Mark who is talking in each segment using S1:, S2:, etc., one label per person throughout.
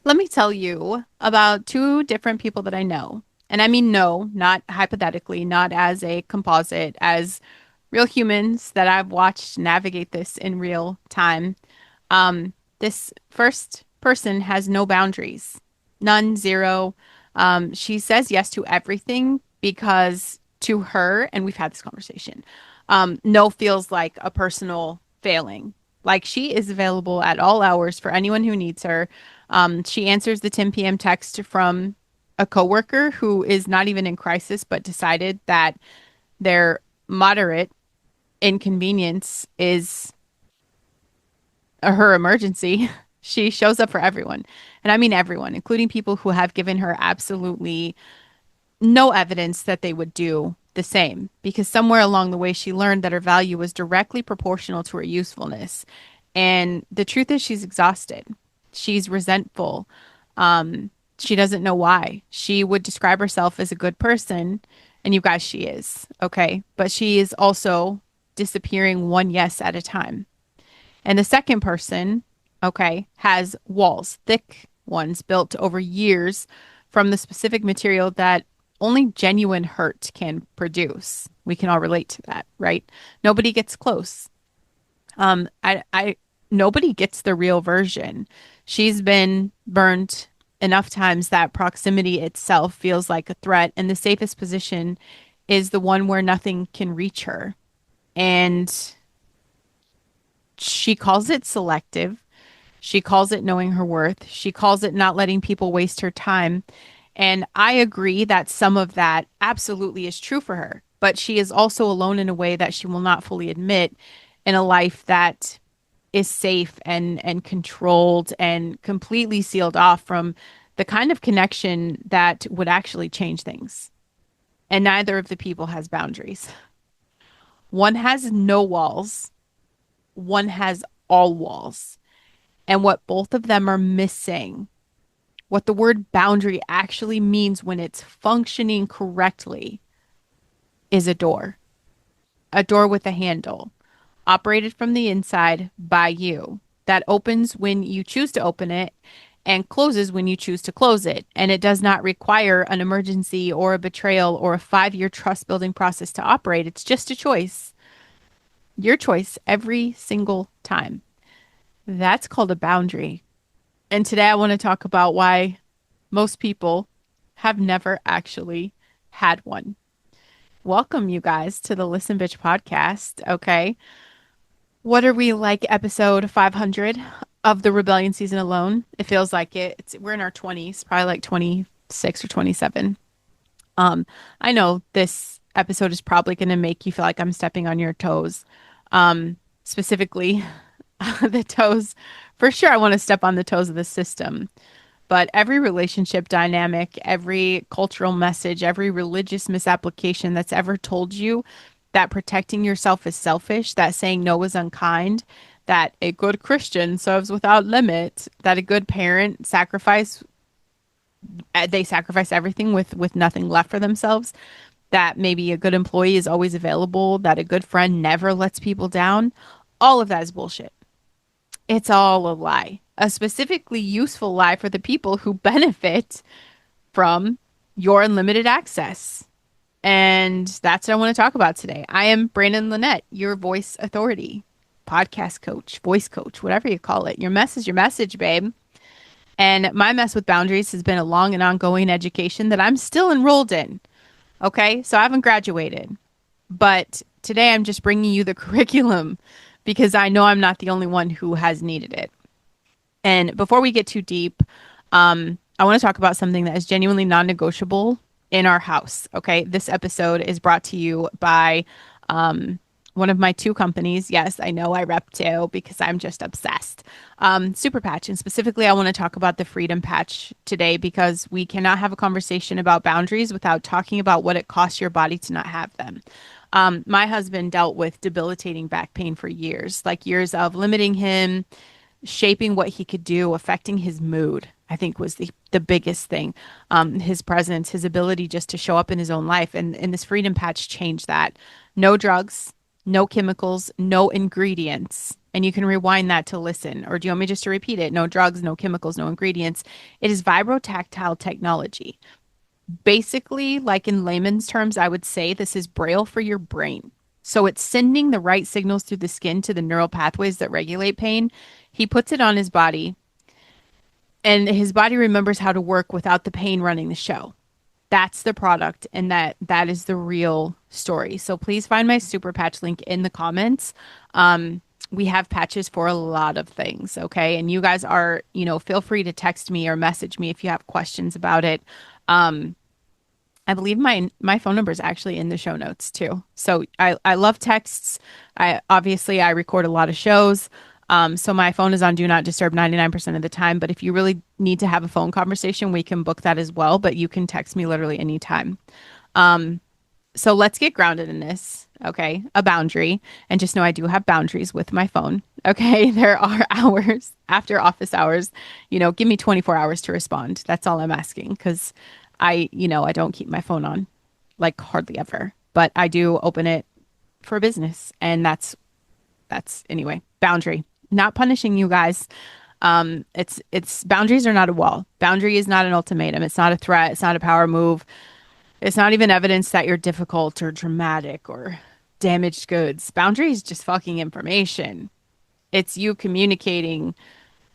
S1: Let me tell you about two different people that I know. And I mean, no, not hypothetically, not as a composite, as real humans that I've watched navigate this in real time. This first person has no boundaries, none, zero. She says yes to everything because to her, and we've had this conversation, no feels like a personal failing. Like she is available at all hours for anyone who needs her. She answers the 10 p.m. text from a coworker who is not even in crisis, but decided that their moderate inconvenience is her emergency. She shows up for everyone. And I mean everyone, including people who have given her absolutely no evidence that they would do the same, because somewhere along the way she learned that her value was directly proportional to her usefulness. And the truth is, she's exhausted. She's resentful. She doesn't know why. She would describe herself as a good person, and you guys, she is, okay? But she is also disappearing one yes at a time. And the second person, okay, has walls, thick ones built over years from the specific material that only genuine hurt can produce. We can all relate to that, right? Nobody gets close. Nobody gets the real version. She's been burned enough times that proximity itself feels like a threat, and the safest position is the one where nothing can reach her. And she calls it selective. She calls it knowing her worth. She calls it not letting people waste her time. And I agree that some of that absolutely is true for her, but she is also alone in a way that she will not fully admit in a life that is safe and controlled and completely sealed off from the kind of connection that would actually change things. And neither of the people has boundaries. One has no walls, one has all walls. And what both of them are missing, what the word boundary actually means when it's functioning correctly, is a door with a handle, operated from the inside by you, that opens when you choose to open it and closes when you choose to close it. And it does not require an emergency or a betrayal or a 5 year trust building process to operate. It's just a choice, your choice every single time. That's called a boundary. And today I want to talk about why most people have never actually had one. Welcome, you guys, to the Listen Bitch podcast. Okay. What are we like, episode 500 of the Rebellion season alone? It feels like it. We're in our 20s, probably like 26 or 27. I know this episode is probably going to make you feel like I'm stepping on your toes. Specifically, the toes. For sure, I want to step on the toes of the system. But every relationship dynamic, every cultural message, every religious misapplication that's ever told you that protecting yourself is selfish, that saying no is unkind, that a good Christian serves without limit, that a good parent they sacrifice everything with nothing left for themselves, that maybe a good employee is always available, that a good friend never lets people down. All of that is bullshit. It's all a lie, a specifically useful lie for the people who benefit from your unlimited access. And that's what I want to talk about today. I am Brandon Lynette, your voice authority, podcast coach, voice coach, whatever you call it. Your message, babe. And my mess with boundaries has been a long and ongoing education that I'm still enrolled in. Okay. So I haven't graduated, but today I'm just bringing you the curriculum because I know I'm not the only one who has needed it. And before we get too deep, I want to talk about something that is genuinely non-negotiable in our house. Okay. This episode is brought to you by one of my two companies. Yes, I know I rep two because I'm just obsessed. Super Patch. And specifically, I want to talk about the Freedom Patch today because we cannot have a conversation about boundaries without talking about what it costs your body to not have them. My husband dealt with debilitating back pain for years, like years of limiting him, shaping what he could do, affecting his mood. I think was the biggest thing. His presence, his ability just to show up in his own life. And this Freedom Patch changed that. No drugs, no chemicals, no ingredients. And you can rewind that to listen. Or do you want me just to repeat it? No drugs, no chemicals, no ingredients. It is vibrotactile technology. Basically, like in layman's terms, I would say this is Braille for your brain. So it's sending the right signals through the skin to the neural pathways that regulate pain. He puts it on his body, and his body remembers how to work without the pain running the show. That's the product, and that is the real story. So please find my super patch link in the comments. We have patches for a lot of things, okay? And you guys are, feel free to text me or message me if you have questions about it. I believe my phone number is actually in the show notes too. So I love texts. I record a lot of shows. So my phone is on do not disturb 99% of the time. But if you really need to have a phone conversation, we can book that as well. But you can text me literally anytime. So let's get grounded in this. Okay. A boundary. And just know I do have boundaries with my phone. Okay. There are hours after office hours, give me 24 hours to respond. That's all I'm asking. Because I don't keep my phone on like hardly ever, but I do open it for business. And that's anyway, boundary, not punishing you guys. It's boundaries are not a wall. Boundary is not an ultimatum. It's not a threat. It's not a power move. It's not even evidence that you're difficult or dramatic or damaged goods. Boundary is just fucking information. It's you communicating,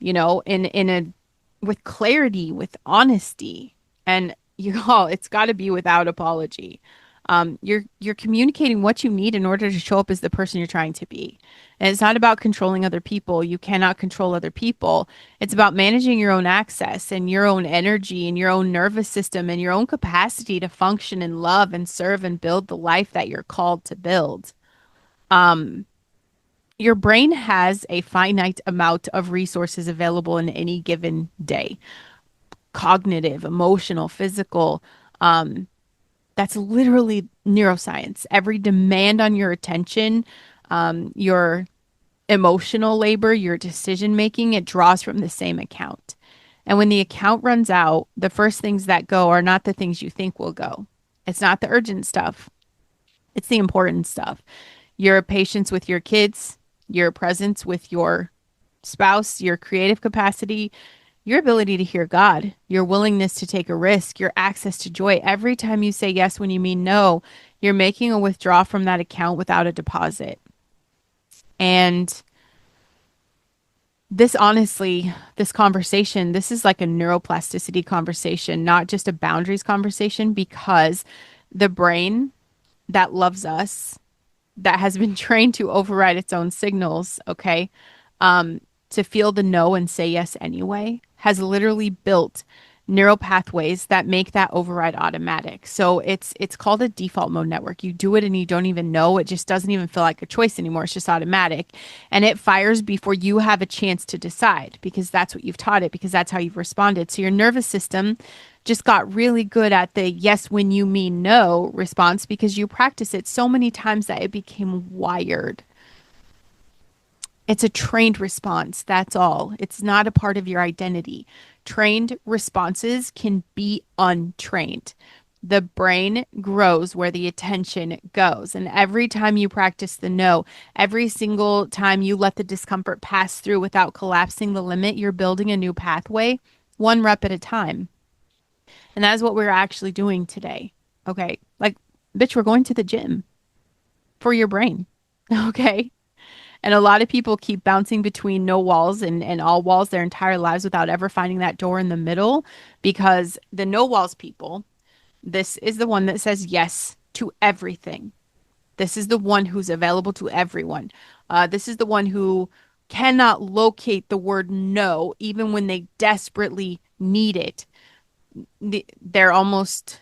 S1: in a with clarity, with honesty, and it's got to be without apology. You're communicating what you need in order to show up as the person you're trying to be. And it's not about controlling other people. You cannot control other people. It's about managing your own access and your own energy and your own nervous system and your own capacity to function and love and serve and build the life that you're called to build. Your brain has a finite amount of resources available in any given day, cognitive, emotional, physical. That's literally neuroscience. Every demand on your attention, your emotional labor, your decision making, it draws from the same account. And when the account runs out, the first things that go are not the things you think will go. It's not the urgent stuff, it's the important stuff. Your patience with your kids, your presence with your spouse, your creative capacity, your ability to hear God, your willingness to take a risk, your access to joy. Every time you say yes when you mean no, you're making a withdrawal from that account without a deposit. And this honestly, this conversation, this is like a neuroplasticity conversation, not just a boundaries conversation, because the brain that loves us, that has been trained to override its own signals, okay, to feel the no and say yes anyway, has literally built neural pathways that make that override automatic. So it's called a default mode network. You do it and you don't even know. It just doesn't even feel like a choice anymore. It's just automatic. And it fires before you have a chance to decide, because that's what you've taught it, because that's how you've responded. So your nervous system just got really good at the yes when you mean no response, because you practice it so many times that it became wired. It's a trained response. That's all. It's not a part of your identity. Trained responses can be untrained. The brain grows where the attention goes. And every time you practice the no, every single time you let the discomfort pass through without collapsing the limit, you're building a new pathway, one rep at a time. And that is what we're actually doing today. Okay. Like, bitch, we're going to the gym for your brain. Okay. And a lot of people keep bouncing between no walls and all walls their entire lives without ever finding that door in the middle, because the no walls people, this is the one that says yes to everything. This is the one who's available to everyone. This is the one who cannot locate the word no, even when they desperately need it. They're almost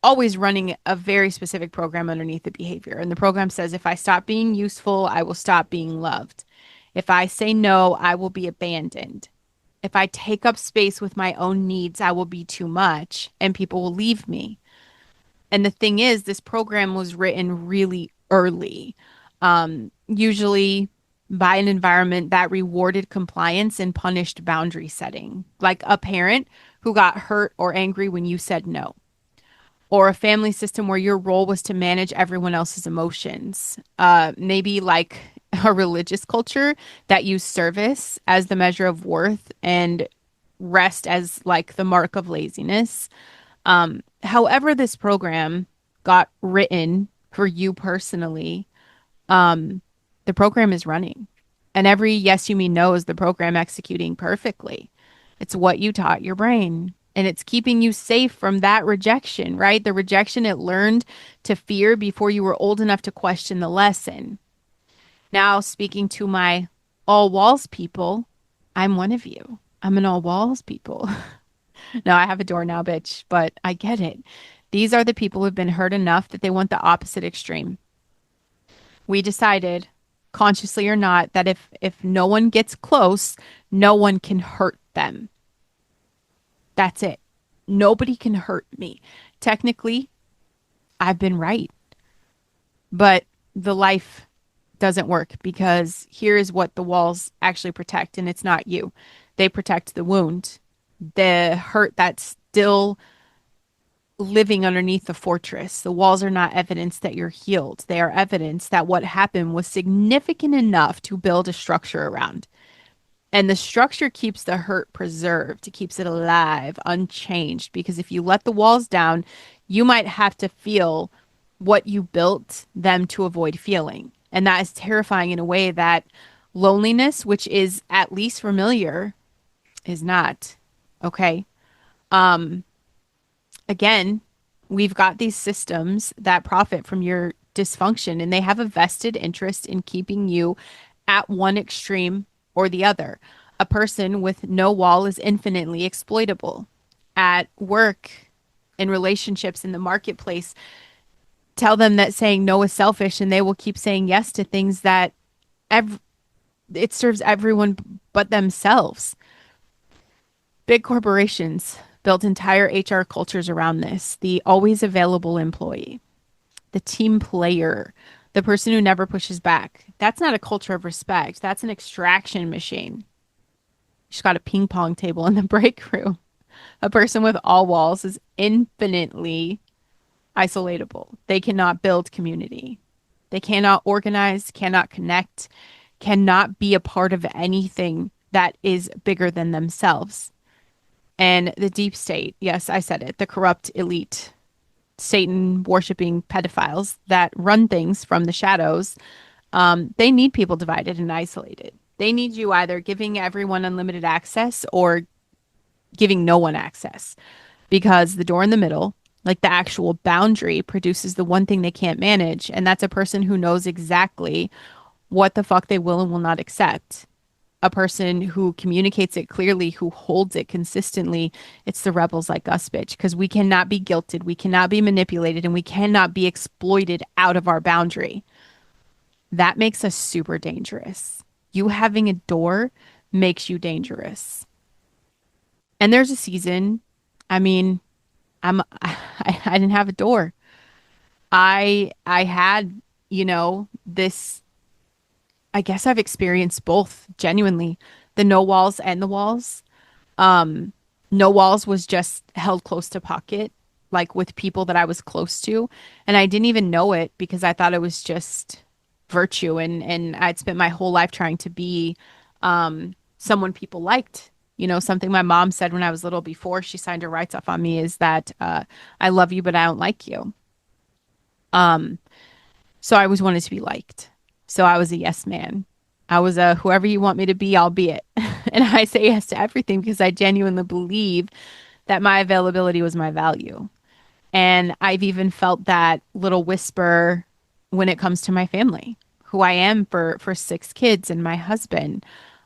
S1: always running a very specific program underneath the behavior. And the program says, if I stop being useful, I will stop being loved. If I say no, I will be abandoned. If I take up space with my own needs, I will be too much and people will leave me. And the thing is, this program was written really early, usually by an environment that rewarded compliance and punished boundary setting, like a parent who got hurt or angry when you said no, or a family system where your role was to manage everyone else's emotions. Maybe like a religious culture that use service as the measure of worth and rest as like the mark of laziness. However, this program got written for you personally, the program is running. And every yes you mean no is the program executing perfectly. It's what you taught your brain. And it's keeping you safe from that rejection, right? The rejection it learned to fear before you were old enough to question the lesson. Now, speaking to my all walls people, I'm one of you. I'm an all walls people. No, I have a door now, bitch, but I get it. These are the people who've been hurt enough that they want the opposite extreme. We decided, consciously or not, that if no one gets close, no one can hurt them. That's it. Nobody can hurt me. Technically, I've been right, but the life doesn't work because here is what the walls actually protect, and it's not you. They protect the wound, the hurt that's still living underneath the fortress. The walls are not evidence that you're healed. They are evidence that what happened was significant enough to build a structure around. And the structure keeps the hurt preserved. It keeps it alive, unchanged. Because if you let the walls down, you might have to feel what you built them to avoid feeling. And that is terrifying in a way that loneliness, which is at least familiar, is not. Okay. Again, we've got these systems that profit from your dysfunction and they have a vested interest in keeping you at one extreme or the other. A person with no wall is infinitely exploitable. At work, in relationships, in the marketplace, tell them that saying no is selfish and they will keep saying yes to things that ev- it serves everyone but themselves. Big corporations built entire HR cultures around this. The always available employee, the team player, the person who never pushes back. That's not a culture of respect. That's an extraction machine. She's got a ping pong table in the break room. A person with all walls is infinitely isolatable. They cannot build community. They cannot organize, cannot connect, cannot be a part of anything that is bigger than themselves. And the deep state, yes, I said it, the corrupt elite, Satan worshiping pedophiles that run things from the shadows, they need people divided and isolated. They need you either giving everyone unlimited access or giving no one access because the door in the middle, like the actual boundary, produces the one thing they can't manage. And that's a person who knows exactly what the fuck they will and will not accept. A person who communicates it clearly, who holds it consistently. It's the rebels like us, bitch, because we cannot be guilted, we cannot be manipulated, and we cannot be exploited out of our boundary. That makes us super dangerous. You having a door makes you dangerous. And there's a season. I mean, I didn't have a door. I had, this I guess I've experienced both genuinely, the no walls and the walls. Um, no walls was just held close to pocket, like with people that I was close to. And I didn't even know it because I thought it was just virtue. And I'd spent my whole life trying to be someone people liked. Something my mom said when I was little before she signed her rights off on me is that I love you, but I don't like you. So I always wanted to be liked. So I was a yes man. I was a whoever you want me to be, I'll be it. And I say yes to everything because I genuinely believe that my availability was my value. And I've even felt that little whisper when it comes to my family, who I am for six kids and my husband.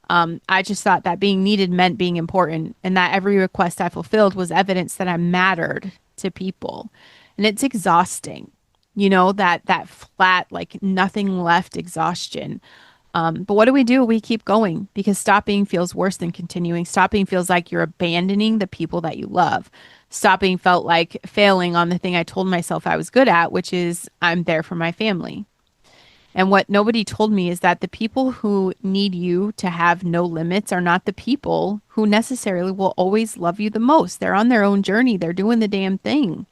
S1: I just thought that being needed meant being important and that every request I fulfilled was evidence that I mattered to people. And it's exhausting, that flat, like nothing left exhaustion. But what do? We keep going because stopping feels worse than continuing. Stopping feels like you're abandoning the people that you love. Stopping felt like failing on the thing I told myself I was good at, which is I'm there for my family. And what nobody told me is that the people who need you to have no limits are not the people who necessarily will always love you the most. They're on their own journey. They're doing the damn thing.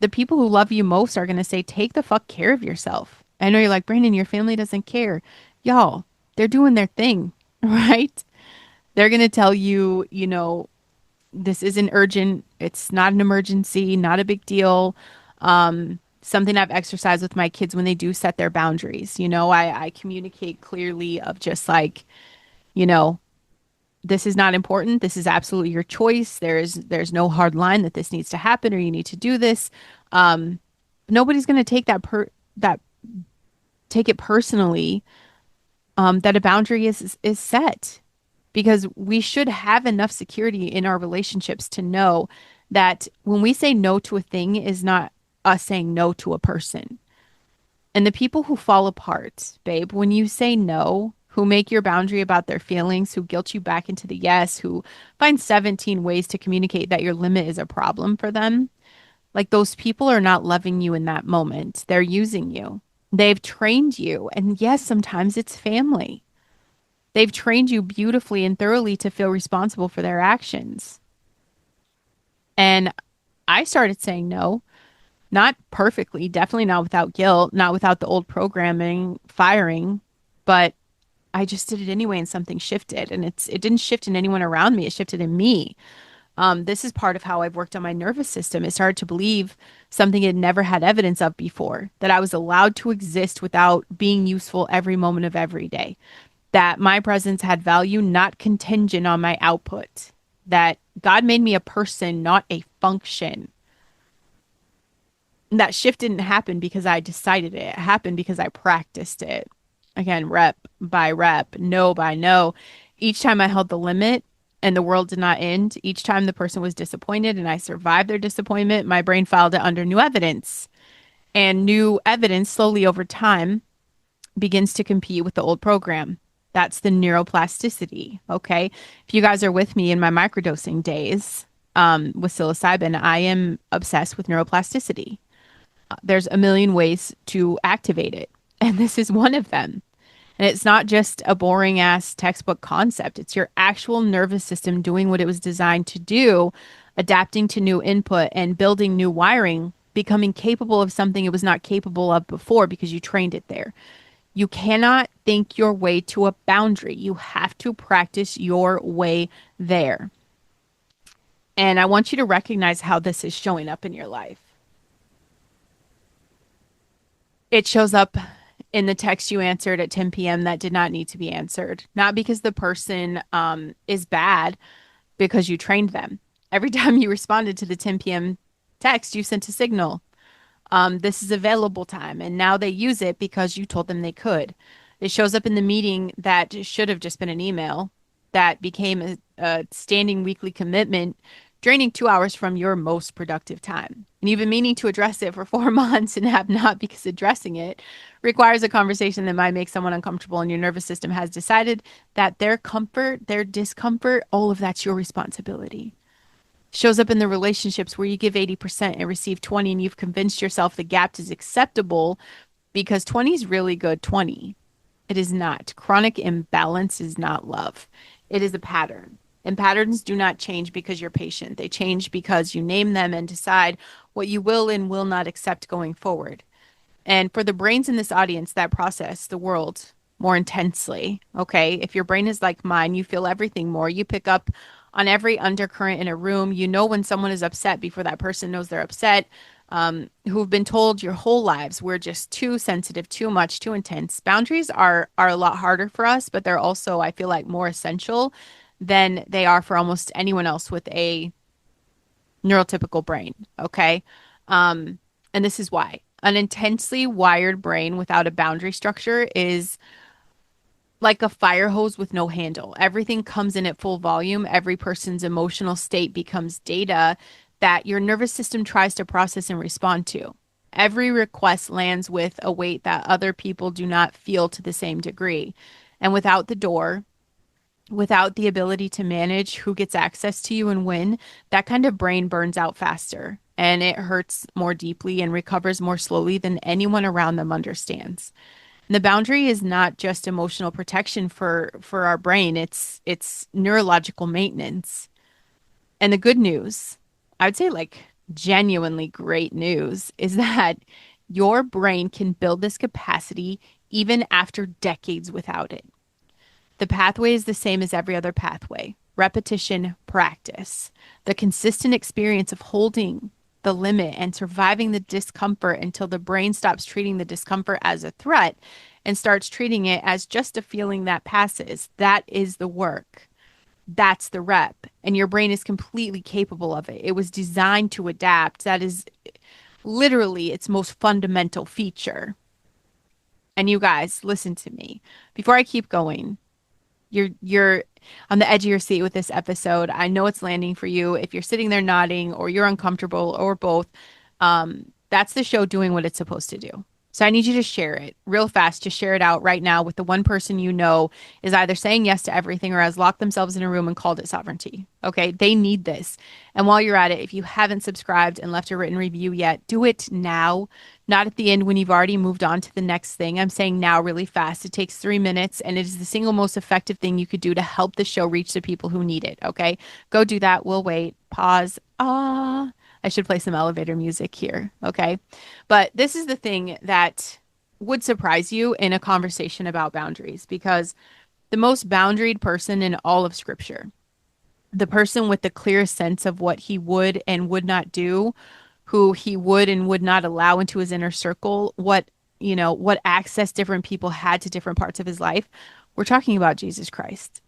S1: The people who love you most are going to say, take the fuck care of yourself. I know you're like, Brandon, your family doesn't care. Y'all, they're doing their thing, right? They're going to tell you, this isn't urgent. It's not an emergency, not a big deal. Something I've exercised with my kids when they do set their boundaries. I communicate clearly of just like, you know, this is not important. This is absolutely your choice. There's no hard line that this needs to happen or you need to do this. Um, Nobody's going to that take it personally that a boundary is set because we should have enough security in our relationships to know that when we say no to a thing is not us saying no to a person. And the people who fall apart, babe, when you say no, who make your boundary about their feelings, who guilt you back into the yes, who find 17 ways to communicate that your limit is a problem for them, like those people are not loving you in that moment. They're using you. They've trained you. And yes, sometimes it's family. They've trained you beautifully and thoroughly to feel responsible for their actions. And I started saying no, not perfectly, definitely not without guilt, not without the old programming firing, but I just did it anyway and something shifted. And it didn't shift in anyone around me, it shifted in me. This is part of how I've worked on my nervous system. It started to believe something it never had evidence of before, that I was allowed to exist without being useful every moment of every day, that my presence had value, not contingent on my output, that God made me a person, not a function. That shift didn't happen because I decided it. It happened because I practiced it. Again, rep by rep, no by no. Each time I held the limit and the world did not end, each time the person was disappointed and I survived their disappointment, my brain filed it under new evidence. And new evidence slowly over time begins to compete with the old program. That's the neuroplasticity. Okay. If you guys are with me in my microdosing days with psilocybin, I am obsessed with neuroplasticity. There's a million ways to activate it. And this is one of them. And it's not just a boring ass textbook concept. It's your actual nervous system doing what it was designed to do, adapting to new input and building new wiring, becoming capable of something it was not capable of before because you trained it there. You cannot think your way to a boundary. You have to practice your way there. And I want you to recognize how this is showing up in your life. It shows up in the text you answered at 10 p.m. that did not need to be answered. Not because the person is bad, because you trained them. Every time you responded to the 10 p.m. text, you sent a signal. This is available time. And now they use it because you told them they could. It shows up in the meeting that should have just been an email that became a standing weekly commitment, draining 2 hours from your most productive time. And you've been meaning to address it for 4 months and have not because addressing it requires a conversation that might make someone uncomfortable. And your nervous system has decided that their comfort, their discomfort, all of that's your responsibility. Shows up in the relationships where you give 80% and receive 20 and you've convinced yourself the gap is acceptable because 20 is really good 20. It is not. Chronic imbalance is not love. It is a pattern. And patterns do not change because you're patient. They change because you name them and decide what you will and will not accept going forward. And for the brains in this audience that process the world more intensely, okay, if your brain is like mine, you feel everything more. You pick up on every undercurrent in a room. You know when someone is upset before that person knows they're upset. Who've been told your whole lives we're just too sensitive, too much, too intense. Boundaries are a lot harder for us, but they're also, I feel like, more essential than they are for almost anyone else with a neurotypical brain. Okay. And this is why an intensely wired brain without a boundary structure is like a fire hose with no handle. Everything comes in at full volume. Every person's emotional state becomes data that your nervous system tries to process and respond to. Every request lands with a weight that other people do not feel to the same degree. And without the door, without the ability to manage who gets access to you and when, that kind of brain burns out faster and it hurts more deeply and recovers more slowly than anyone around them understands. And the boundary is not just emotional protection for our brain, it's neurological maintenance. And the good news, I would say like genuinely great news, is that Your brain can build this capacity even after decades without it. The pathway is the same as every other pathway. Repetition, practice. The consistent experience of holding the limit and surviving the discomfort until the brain stops treating the discomfort as a threat and starts treating it as just a feeling that passes. That is the work. That's the rep. And your brain is completely capable of it. It was designed to adapt. That is literally its most fundamental feature. And you guys, listen to me. Before I keep going, you're on the edge of your seat with this episode. I know it's landing for you. If you're sitting there nodding or you're uncomfortable or both, that's the show doing what it's supposed to do. So I need you to share it real fast. Just share it out right now with the one person you know is either saying yes to everything or has locked themselves in a room and called it sovereignty. Okay. They need this. And while you're at it, if you haven't subscribed and left a written review yet, do it now, not at the end when you've already moved on to the next thing. I'm saying now really fast. It takes 3 minutes and it is the single most effective thing you could do to help the show reach the people who need it. Okay. Go do that. We'll wait. Pause. I should play some elevator music here. Okay. But this is the thing that would surprise you in a conversation about boundaries because the most boundaried person in all of scripture, the person with the clearest sense of what he would and would not do, who he would and would not allow into his inner circle, what access different people had to different parts of his life. We're talking about Jesus Christ.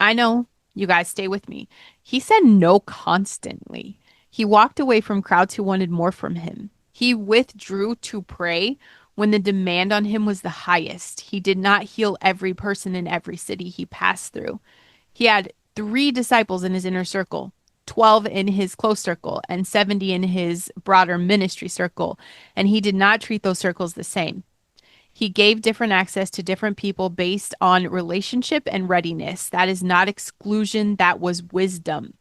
S1: I know, you guys stay with me. He said no constantly. He walked away from crowds who wanted more from him. He withdrew to pray when the demand on him was the highest. He did not heal every person in every city he passed through. He had 3 disciples in his inner circle, 12 in his close circle, and 70 in his broader ministry circle. And he did not treat those circles the same. He gave different access to different people based on relationship and readiness. That is not exclusion, that was wisdom.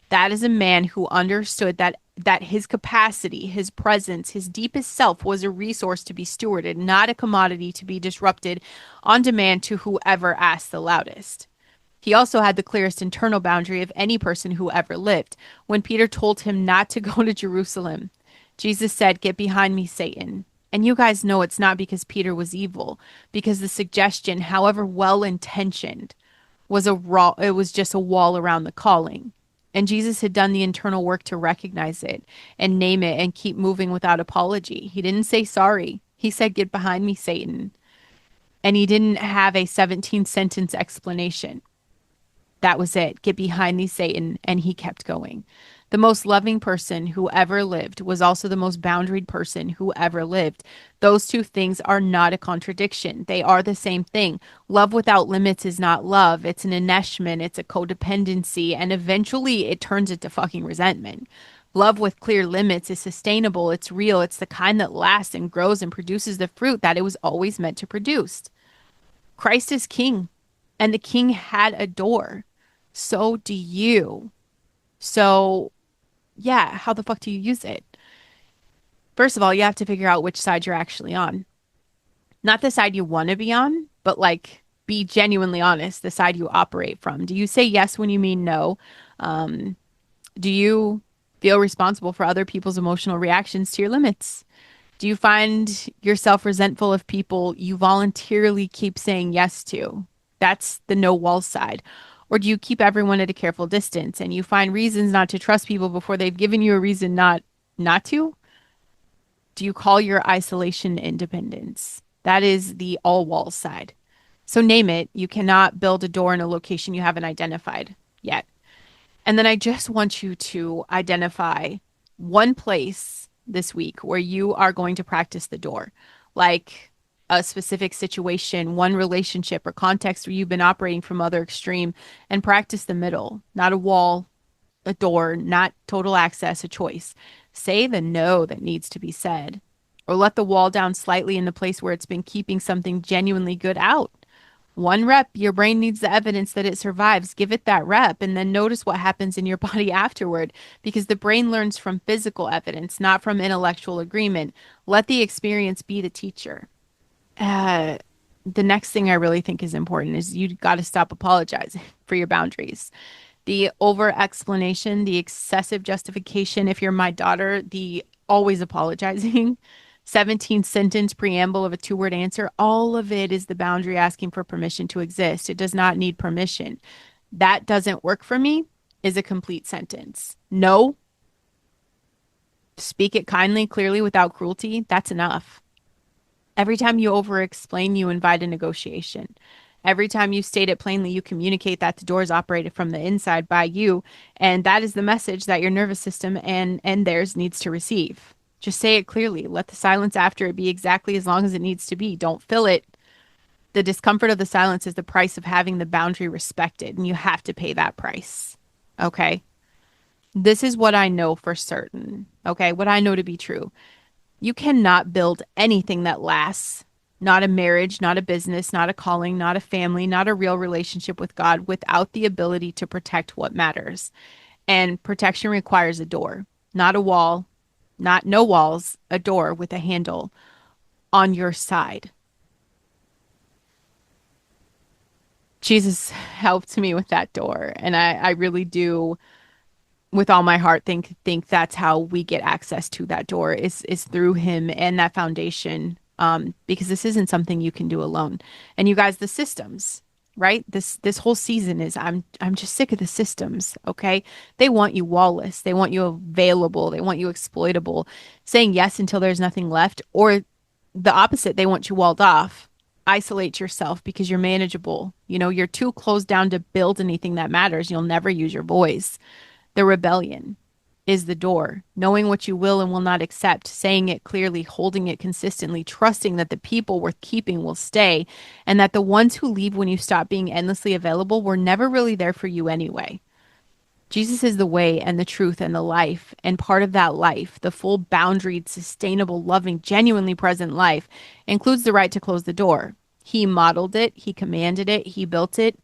S1: That is a man who understood that his capacity, his presence, his deepest self was a resource to be stewarded, not a commodity to be disrupted on demand to whoever asked the loudest. He also had the clearest internal boundary of any person who ever lived. When Peter told him not to go to Jerusalem, Jesus said, "Get behind me, Satan." And you guys know it's not because Peter was evil, because the suggestion, however well intentioned, it was just a wall around the calling. And Jesus had done the internal work to recognize it and name it and keep moving without apology. He didn't say sorry. He said, "Get behind me, Satan." And he didn't have a 17-sentence explanation. That was it. Get behind me, Satan. And he kept going. The most loving person who ever lived was also the most boundaried person who ever lived. Those two things are not a contradiction. They are the same thing. Love without limits is not love. It's an enmeshment. It's a codependency. And eventually it turns into fucking resentment. Love with clear limits is sustainable. It's real. It's the kind that lasts and grows and produces the fruit that it was always meant to produce. Christ is king, and the king had a door. So do you. So, yeah, how the fuck do you use it? First of all, you have to figure out which side you're actually on. Not the side you want to be on, but like be genuinely honest, the side you operate from. Do you say yes when you mean no? Do you feel responsible for other people's emotional reactions to your limits? Do you find yourself resentful of people you voluntarily keep saying yes to? That's the no walls side. Or do you keep everyone at a careful distance and you find reasons not to trust people before they've given you a reason not to? Do you call your isolation independence? That is the all walls side. So name it. You cannot build a door in a location you haven't identified yet. And then I just want you to identify one place this week where you are going to practice the door, like a specific situation, one relationship or context where you've been operating from other extreme, and practice the middle, not a wall, a door, not total access, a choice. Say the no that needs to be said, or let the wall down slightly in the place where it's been keeping something genuinely good out. One rep, your brain needs the evidence that it survives. Give it that rep and then notice what happens in your body afterward because the brain learns from physical evidence, not from intellectual agreement. Let the experience be the teacher. Uh, the next thing I really think is important is you got to stop apologizing for your boundaries. The over explanation, the excessive justification, if you're my daughter, the always apologizing. 17-sentence preamble of a two-word answer, all of it is the boundary asking for permission to exist. It does not need permission. That doesn't work for me is a complete sentence. No, speak it kindly, clearly, without cruelty. That's enough. Every time you over explain, you invite a negotiation. Every time you state it plainly, you communicate that the door is operated from the inside by you. And that is the message that your nervous system and theirs needs to receive. Just say it clearly. Let the silence after it be exactly as long as it needs to be. Don't fill it. The discomfort of the silence is the price of having the boundary respected, and you have to pay that price. Okay. This is what I know for certain. Okay. What I know to be true. You cannot build anything that lasts, not a marriage, not a business, not a calling, not a family, not a real relationship with God without the ability to protect what matters. And protection requires a door, not a wall, not no walls, a door with a handle on your side. Jesus helped me with that door. And I really do with all my heart think that's how we get access to that door is through him and that foundation, because this isn't something you can do alone. And you guys, the systems, right, this whole season is I'm just sick of the systems. Okay, they want you wallless, they want you available, they want you exploitable, saying yes until there's nothing left, or the opposite, they want you walled off. Isolate yourself because you're manageable. You're too closed down to build anything that matters. You'll never use your voice. The rebellion is the door, knowing what you will and will not accept, saying it clearly, holding it consistently, trusting that the people worth keeping will stay, and that the ones who leave when you stop being endlessly available were never really there for you anyway. Jesus is the way and the truth and the life, and part of that life, the full boundaried, sustainable, loving, genuinely present life, includes the right to close the door. He modeled it, he commanded it, he built it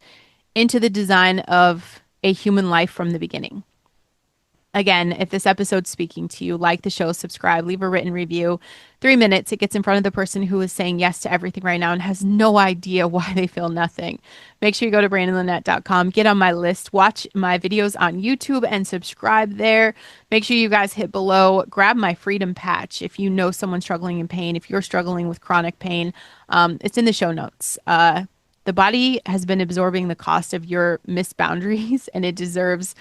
S1: into the design of a human life from the beginning. Again, if this episode's speaking to you, like the show, subscribe, leave a written review. 3 minutes, it gets in front of the person who is saying yes to everything right now and has no idea why they feel nothing. Make sure you go to brandonlynette.com, get on my list, watch my videos on YouTube, and subscribe there. Make sure you guys hit below, grab my freedom patch if you know someone struggling in pain, if you're struggling with chronic pain. It's in the show notes. The body has been absorbing the cost of your missed boundaries, and it deserves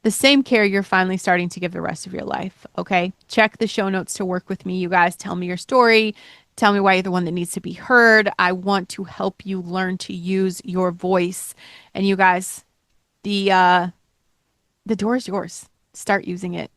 S1: the same care you're finally starting to give the rest of your life. Okay. Check the show notes to work with me. You guys tell me your story. Tell me why you're the one that needs to be heard. I want to help you learn to use your voice. And you guys, the door is yours. Start using it.